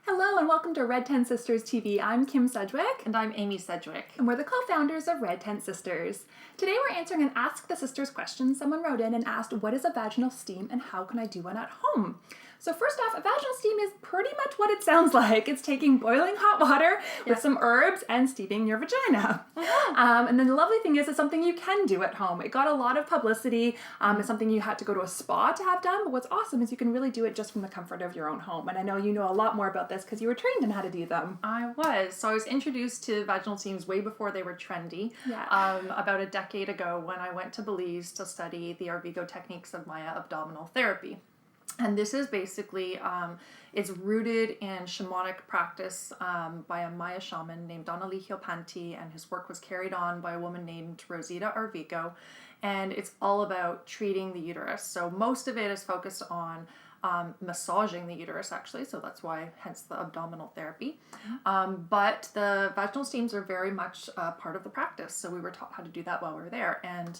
Hello and welcome to Red Tent Sisters TV. I'm Kim Sedgwick. And I'm Amy Sedgwick. And we're the co-founders of Red Tent Sisters. Today we're answering an Ask the Sisters question. Someone wrote in and asked, what is a vaginal steam and how can I do one at home? So first off, a vaginal steam is pretty much what it sounds like. It's taking boiling hot water with some herbs and steeping your vagina. And then the lovely thing is it's something you can do at home. It got a lot of publicity. It's something you had to go to a spa to have done. But what's awesome is you can really do it just from the comfort of your own home. And I know you know a lot more about this because you were trained in how to do them. I was. So I was introduced to vaginal steams way before they were trendy. About a decade ago when I went to Belize to study the Arvigo techniques of Maya abdominal therapy. And this is basically, it's rooted in shamanic practice by a Maya shaman named Donalihio Panti, and his work was carried on by a woman named Rosita Arvigo. And it's all about treating the uterus. So most of it is focused on massaging the uterus, actually, so that's why, hence the abdominal therapy. But the vaginal steams are very much part of the practice, so we were taught how to do that while we were there. And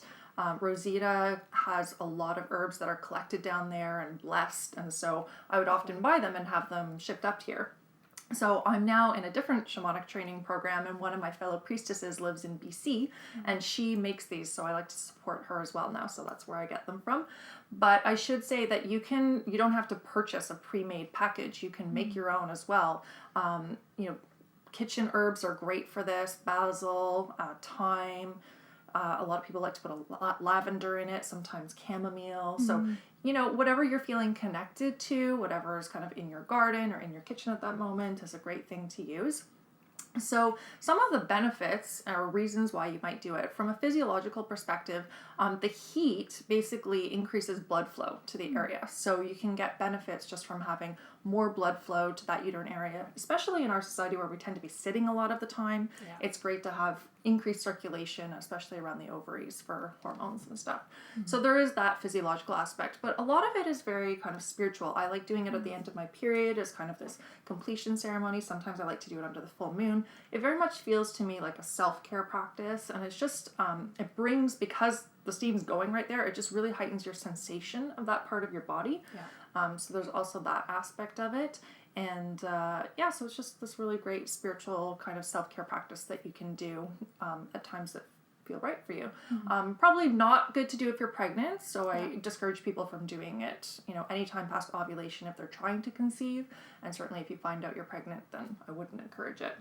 Rosita has a lot of herbs that are collected down there and blessed, and so I would often buy them and have them shipped up here. So I'm now in a different shamanic training program, and one of my fellow priestesses lives in BC, and she makes these, so I like to support her as well now, so that's where I get them from. But I should say that you don't have to purchase a pre-made package. You can make your own as well. Kitchen herbs are great for this: basil, thyme. A lot of people like to put a lot lavender in it, sometimes chamomile. So, whatever you're feeling connected to, whatever is kind of in your garden or in your kitchen at that moment is a great thing to use. So some of the benefits or reasons why you might do it, from a physiological perspective, the heat basically increases blood flow to the area. So you can get benefits just from having more blood flow to that uterine area, especially in our society where we tend to be sitting a lot of the time. Yeah. It's great to have increased circulation, especially around the ovaries for hormones and stuff. So there is that physiological aspect, but a lot of it is very kind of spiritual. I like doing it at the end of my period as kind of this completion ceremony. Sometimes I like to do it under the full moon. It very much feels to me like a self-care practice, and it's just, it brings, because the steam's going right there, it just really heightens your sensation of that part of your body. Yeah. So there's also that aspect of it. And so it's just this really great spiritual kind of self-care practice that you can do at times that feel right for you. Probably not good to do if you're pregnant, so I discourage people from doing it, anytime past ovulation if they're trying to conceive, and certainly if you find out you're pregnant, then I wouldn't encourage it.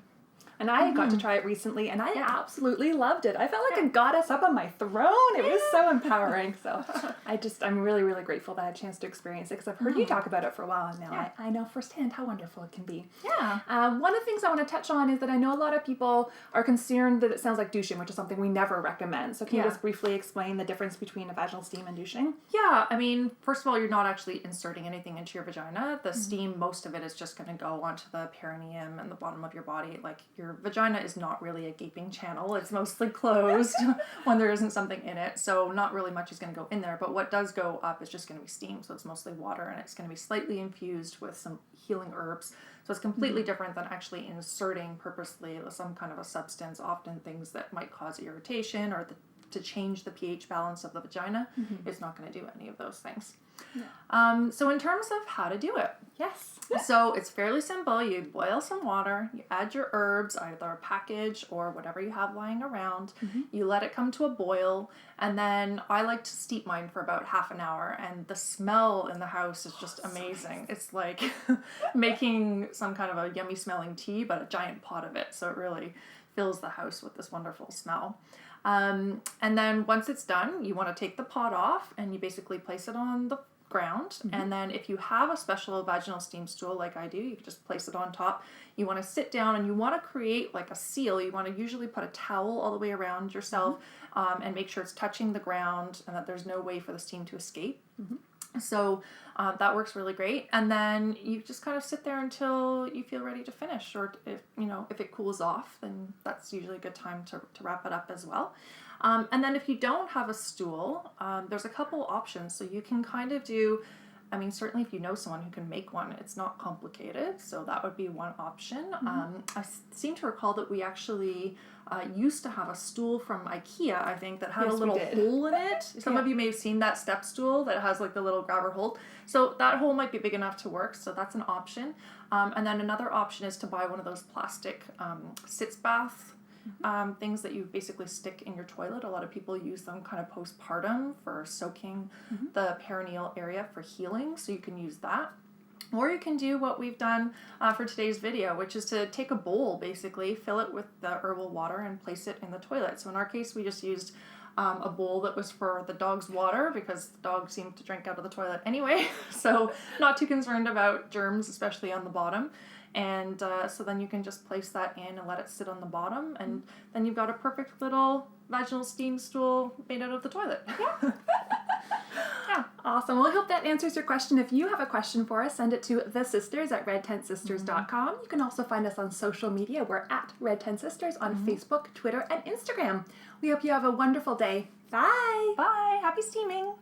And I got to try it recently, and I absolutely loved it. I felt like a goddess up on my throne. It was so empowering. So I'm really, really grateful that I had a chance to experience it, because I've heard you talk about it for a while, and now I know firsthand how wonderful it can be. Yeah. One of the things I want to touch on is that I know a lot of people are concerned that it sounds like douching, which is something we never recommend. So can you just briefly explain the difference between a vaginal steam and douching? Yeah, I mean, first of all, you're not actually inserting anything into your vagina. The steam, most of it is just going to go onto the perineum and the bottom of your body. Like, your vagina is not really a gaping channel. It's mostly closed when there isn't something in it. So not really much is going to go in there. But what does go up is just going to be steam. So it's mostly water, and it's going to be slightly infused with some healing herbs. So it's completely different than actually inserting purposely some kind of a substance, often things that might cause irritation or to change the pH balance of the vagina. It's not going to do any of those things. Yeah. So in terms of how to do it. Yes. So it's fairly simple. You boil some water, you add your herbs, either a package or whatever you have lying around. You let it come to a boil, and then I like to steep mine for about half an hour, and the smell in the house is just amazing. So it's like making some kind of a yummy smelling tea, but a giant pot of it. So it really fills the house with this wonderful smell. And then once it's done, you want to take the pot off, and you basically place it on the ground. And then if you have a special vaginal steam stool like I do, you can just place it on top. You want to sit down, and you want to create like a seal. You want to usually put a towel all the way around yourself and make sure it's touching the ground and that there's no way for the steam to escape. So that works really great. And then you just kind of sit there until you feel ready to finish, or if it cools off, then that's usually a good time to wrap it up as well. And then if you don't have a stool, there's a couple options. So you can kind of do I mean, certainly if you know someone who can make one, it's not complicated, so that would be one option. I seem to recall that we actually used to have a stool from IKEA, I think, that had Yes, a we little did. hole in it. Some of you may have seen that step stool that has like the little grabber hole. So that hole might be big enough to work, so that's an option. And then another option is to buy one of those plastic sitz bath things that you basically stick in your toilet. A lot of people use them kind of postpartum for soaking the perineal area for healing, so you can use that. Or you can do what we've done for today's video, which is to take a bowl, basically, fill it with the herbal water and place it in the toilet. So in our case, we just used a bowl that was for the dog's water because the dog seemed to drink out of the toilet anyway. So not too concerned about germs, especially on the bottom. And so then you can just place that in and let it sit on the bottom. And then you've got a perfect little vaginal steam stool made out of the toilet. Yeah, awesome. Well, I hope that answers your question. If you have a question for us, send it to thesisters@redtentsisters.com. You can also find us on social media. We're at Red Tent Sisters on Facebook, Twitter, and Instagram. We hope you have a wonderful day. Bye! Bye! Happy steaming!